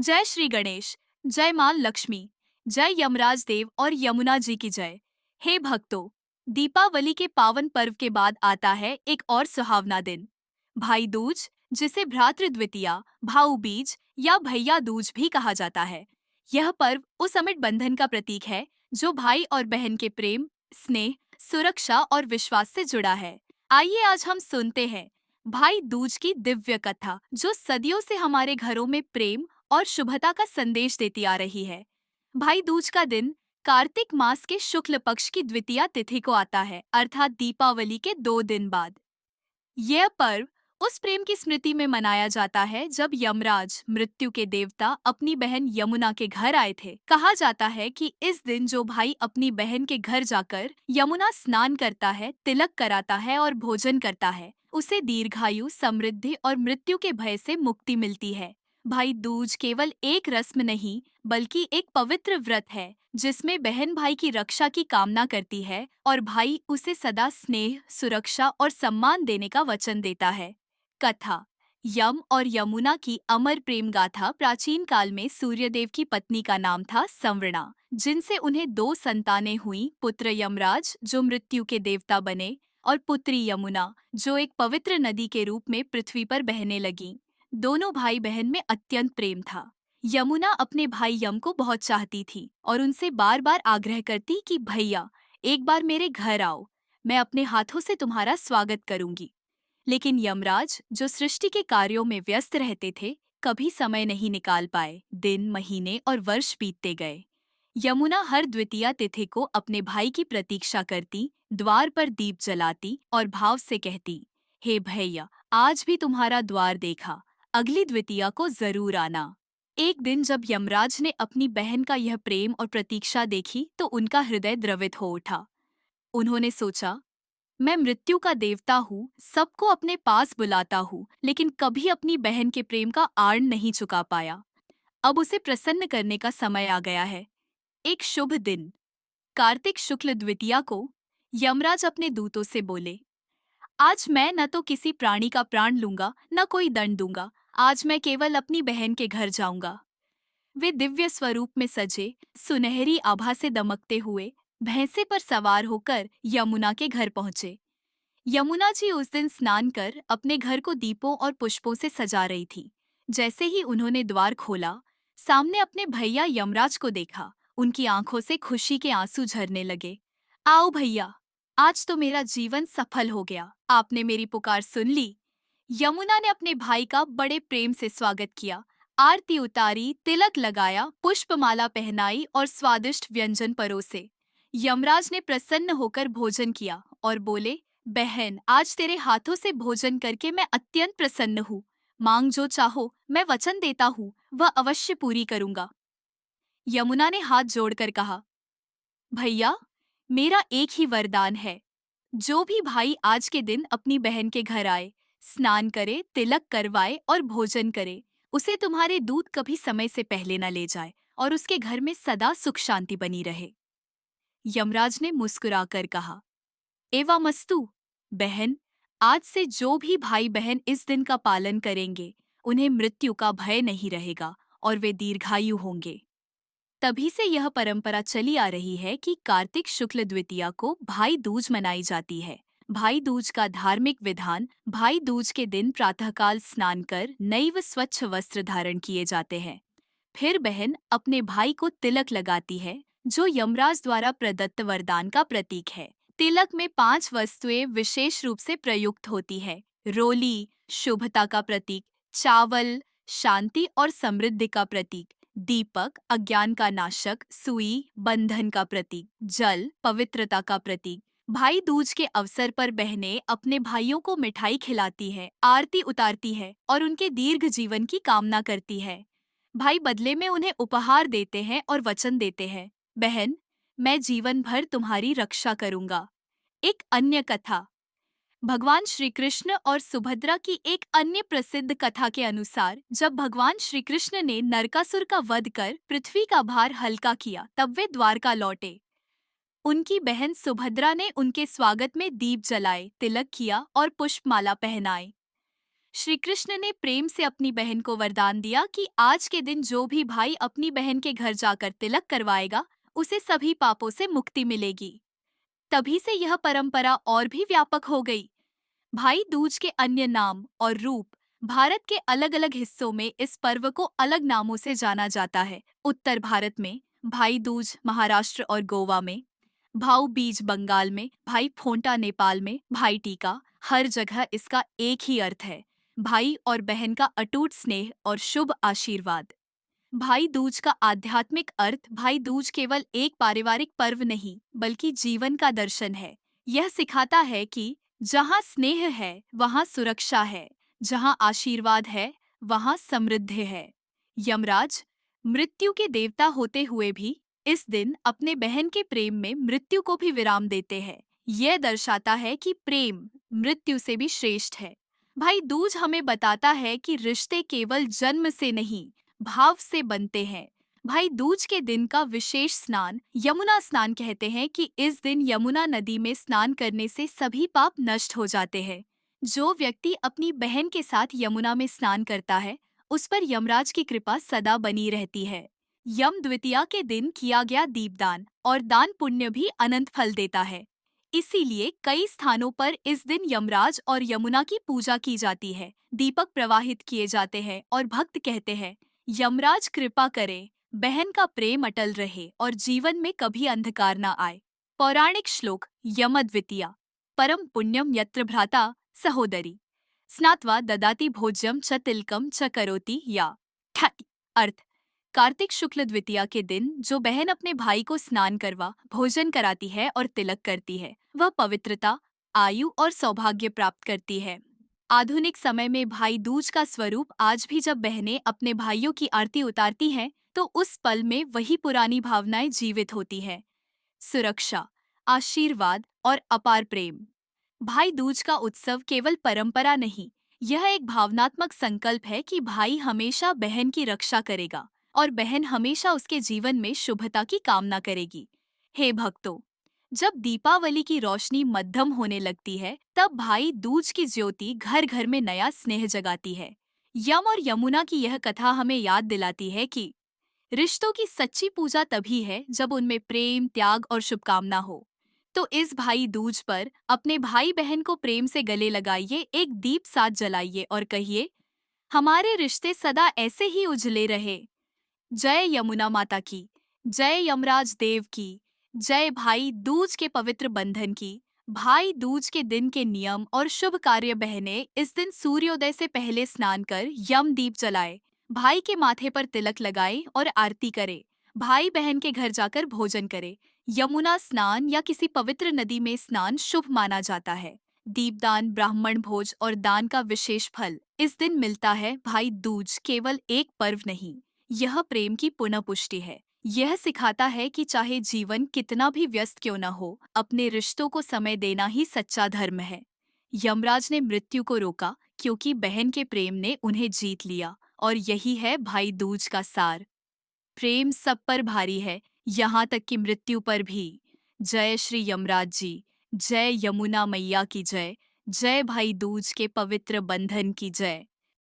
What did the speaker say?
जय श्री गणेश, जय मां लक्ष्मी, जय यमराज देव और यमुना जी की जय। हे भक्तों, दीपावली के पावन पर्व के बाद आता है एक और सुहावना दिन, भाई दूज, जिसे भ्रातृ द्वितीया, भाऊ बीज या भैया दूज भी कहा जाता है। यह पर्व उस अमिट बंधन का प्रतीक है जो भाई और बहन के प्रेम, स्नेह, सुरक्षा और विश्वास से जुड़ा है। आइए आज हम सुनते हैं भाई दूज की दिव्य कथा, जो सदियों से हमारे घरों में प्रेम और शुभता का संदेश देती आ रही है। भाई दूज का दिन कार्तिक मास के शुक्ल पक्ष की द्वितीया तिथि को आता है, अर्थात दीपावली के 2 दिन बाद। यह पर्व उस प्रेम की स्मृति में मनाया जाता है जब यमराज, मृत्यु के देवता, अपनी बहन यमुना के घर आए थे। कहा जाता है कि इस दिन जो भाई अपनी बहन के घर जाकर यमुना स्नान करता है, तिलक कराता है और भोजन करता है, उसे दीर्घायु, समृद्धि और मृत्यु के भय से मुक्ति मिलती है। भाई दूज केवल एक रस्म नहीं, बल्कि एक पवित्र व्रत है जिसमें बहन भाई की रक्षा की कामना करती है और भाई उसे सदा स्नेह, सुरक्षा और सम्मान देने का वचन देता है। कथा। यम और यमुना की अमर प्रेम गाथा। प्राचीन काल में सूर्यदेव की पत्नी का नाम था संवृणा, जिनसे उन्हें 2 संतानें हुईं, पुत्र यमराज जो मृत्यु के देवता बने और पुत्री यमुना जो एक पवित्र नदी के रूप में पृथ्वी पर बहने लगीं। दोनों भाई बहन में अत्यंत प्रेम था। यमुना अपने भाई यम को बहुत चाहती थी और उनसे बार बार आग्रह करती कि भैया, एक बार मेरे घर आओ, मैं अपने हाथों से तुम्हारा स्वागत करूंगी। लेकिन यमराज, जो सृष्टि के कार्यों में व्यस्त रहते थे, कभी समय नहीं निकाल पाए। दिन, महीने और वर्ष बीतते गए। यमुना हर द्वितीया तिथि को अपने भाई की प्रतीक्षा करती, द्वार पर दीप जलाती और भाव से कहती, हे भैया, आज भी तुम्हारा द्वार देखा, अगली द्वितीया को जरूर आना। एक दिन जब यमराज ने अपनी बहन का यह प्रेम और प्रतीक्षा देखी तो उनका हृदय द्रवित हो उठा। उन्होंने सोचा, मैं मृत्यु का देवता हूँ, सबको अपने पास बुलाता हूँ, लेकिन कभी अपनी बहन के प्रेम का आड़ नहीं चुका पाया। अब उसे प्रसन्न करने का समय आ गया है। एक शुभ दिन, कार्तिक शुक्ल द्वितीया को, यमराज अपने दूतों से बोले, आज मैं न तो किसी प्राणी का प्राण लूंगा, न कोई दंड दूंगा। आज मैं केवल अपनी बहन के घर जाऊंगा। वे दिव्य स्वरूप में सजे, सुनहरी आभा से दमकते हुए भैंसे पर सवार होकर यमुना के घर पहुंचे। यमुना जी उस दिन स्नान कर अपने घर को दीपों और पुष्पों से सजा रही थी। जैसे ही उन्होंने द्वार खोला, सामने अपने भैया यमराज को देखा। उनकी आंखों से खुशी के आंसू झरने लगे। आओ भैया, आज तो मेरा जीवन सफल हो गया, आपने मेरी पुकार सुन ली। यमुना ने अपने भाई का बड़े प्रेम से स्वागत किया, आरती उतारी, तिलक लगाया, पुष्पमाला पहनाई और स्वादिष्ट व्यंजन परोसे। यमराज ने प्रसन्न होकर भोजन किया और बोले, बहन, आज तेरे हाथों से भोजन करके मैं अत्यंत प्रसन्न हूँ। मांग जो चाहो, मैं वचन देता हूँ, वह अवश्य पूरी करूंगा। यमुना ने हाथ जोड़कर कहा, भैया, मेरा एक ही वरदान है। जो भी भाई आज के दिन अपनी बहन के घर आए, स्नान करे, तिलक करवाए और भोजन करे, उसे तुम्हारे दूत कभी समय से पहले न ले जाए और उसके घर में सदा सुख शांति बनी रहे। यमराज ने मुस्कुराकर कहा, एवामस्तु बहन, आज से जो भी भाई बहन इस दिन का पालन करेंगे, उन्हें मृत्यु का भय नहीं रहेगा और वे दीर्घायु होंगे। तभी से यह परंपरा चली आ रही है कि कार्तिक शुक्ल द्वितीया को भाई दूज मनाई जाती है। भाई दूज का धार्मिक विधान, भाई दूज के दिन प्रातःकाल स्नान कर नए व स्वच्छ वस्त्र धारण किए जाते हैं। फिर बहन अपने भाई को तिलक लगाती है, जो यमराज द्वारा प्रदत्त वरदान का प्रतीक है। तिलक में 5 वस्तुएं विशेष रूप से प्रयुक्त होती है। रोली, शुभता का प्रतीक; चावल, शांति और समृद्धि का प्रतीक; दीपक, अज्ञान का नाशक; सुई, बंधन का प्रतीक; जल, पवित्रता का प्रतीक। भाई दूज के अवसर पर बहनें अपने भाइयों को मिठाई खिलाती है, आरती उतारती है और उनके दीर्घ जीवन की कामना करती है। भाई बदले में उन्हें उपहार देते हैं और वचन देते हैं, बहन, मैं जीवन भर तुम्हारी रक्षा करूंगा। एक अन्य कथा। भगवान श्री कृष्ण और सुभद्रा की एक अन्य प्रसिद्ध कथा के अनुसार, जब भगवान श्री कृष्ण ने नरकासुर का वध कर पृथ्वी का भार हल्का किया, तब वे द्वारका लौटे। उनकी बहन सुभद्रा ने उनके स्वागत में दीप जलाए, तिलक किया और पुष्पमाला पहनाए। श्री कृष्ण ने प्रेम से अपनी बहन को वरदान दिया कि आज के दिन जो भी भाई अपनी बहन के घर जाकर तिलक करवाएगा, उसे सभी पापों से मुक्ति मिलेगी। तभी से यह परंपरा और भी व्यापक हो गई। भाई दूज के अन्य नाम और रूप। भारत के अलग अलग हिस्सों में इस पर्व को अलग नामों से जाना जाता है। उत्तर भारत में भाई दूज, महाराष्ट्र और गोवा में भाऊ बीज, बंगाल में भाई फोंटा, नेपाल में भाई टीका। हर जगह इसका एक ही अर्थ है, भाई और बहन का अटूट स्नेह और शुभ आशीर्वाद। भाई दूज का आध्यात्मिक अर्थ। भाई दूज केवल एक पारिवारिक पर्व नहीं, बल्कि जीवन का दर्शन है। यह सिखाता है कि जहाँ स्नेह है वहाँ सुरक्षा है, जहाँ आशीर्वाद है वहाँ समृद्धि है। यमराज मृत्यु के देवता होते हुए भी इस दिन अपने बहन के प्रेम में मृत्यु को भी विराम देते हैं। यह दर्शाता है कि प्रेम मृत्यु से भी श्रेष्ठ है। भाई दूज हमें बताता है कि रिश्ते केवल जन्म से नहीं, भाव से बनते हैं। भाई दूज के दिन का विशेष स्नान यमुना स्नान कहते हैं कि इस दिन यमुना नदी में स्नान करने से सभी पाप नष्ट हो जाते हैं। जो व्यक्ति अपनी बहन के साथ यमुना में स्नान करता है, उस पर यमराज की कृपा सदा बनी रहती है। यम द्वितीया के दिन किया गया दीपदान और दान पुण्य भी अनंत फल देता है। इसीलिए कई स्थानों पर इस दिन यमराज और यमुना की पूजा की जाती है। दीपक प्रवाहित किए जाते हैं और भक्त कहते हैं, यमराज कृपा करे, बहन का प्रेम अटल रहे और जीवन में कभी अंधकार न आए। पौराणिक श्लोक यम द्वितीया। परम पुण्यम यत्र भ्राता सहोदरी स्नात्वा ददाति भोज्यम च तिलकम च करोति या। अर्थ, कार्तिक शुक्ल द्वितीया के दिन जो बहन अपने भाई को स्नान करवा भोजन कराती है और तिलक करती है, वह पवित्रता, आयु और सौभाग्य प्राप्त करती है। आधुनिक समय में भाई दूज का स्वरूप आज भी जब बहनें अपने भाइयों की आरती उतारती हैं, तो उस पल में वही पुरानी भावनाएं जीवित होती हैं। सुरक्षा, आशीर्वाद और अपार प्रेम। भाई दूज का उत्सव केवल परंपरा नहीं, यह एक भावनात्मक संकल्प है कि भाई हमेशा बहन की रक्षा करेगा और बहन हमेशा उसके जीवन में शुभता की कामना करेगी। हे भक्तों, जब दीपावली की रोशनी मध्यम होने लगती है, तब भाई दूज की ज्योति घर घर में नया स्नेह जगाती है। यम और यमुना की यह कथा हमें याद दिलाती है कि रिश्तों की सच्ची पूजा तभी है जब उनमें प्रेम, त्याग और शुभकामना हो। तो इस भाई दूज पर अपने भाई बहन को प्रेम से गले लगाइए, एक दीप साथ जलाइए और कहिए, हमारे रिश्ते सदा ऐसे ही उजले रहे। जय यमुना माता की, जय यमराज देव की, जय भाई दूज के पवित्र बंधन की। भाई दूज के दिन के नियम और शुभ कार्य। बहनें इस दिन सूर्योदय से पहले स्नान कर यम दीप जलाए, भाई के माथे पर तिलक लगाए और आरती करे। भाई बहन के घर जाकर भोजन करे। यमुना स्नान या किसी पवित्र नदी में स्नान शुभ माना जाता है। दीपदान, ब्राह्मण भोज और दान का विशेष फल इस दिन मिलता है। भाई दूज केवल एक पर्व नहीं, यह प्रेम की पुनः पुष्टि है। यह सिखाता है कि चाहे जीवन कितना भी व्यस्त क्यों न हो, अपने रिश्तों को समय देना ही सच्चा धर्म है। यमराज ने मृत्यु को रोका क्योंकि बहन के प्रेम ने उन्हें जीत लिया, और यही है भाई दूज का सार। प्रेम सब पर भारी है, यहाँ तक कि मृत्यु पर भी। जय श्री यमराज जी, जय यमुना मैया की जय, जय भाई दूज के पवित्र बंधन की जय।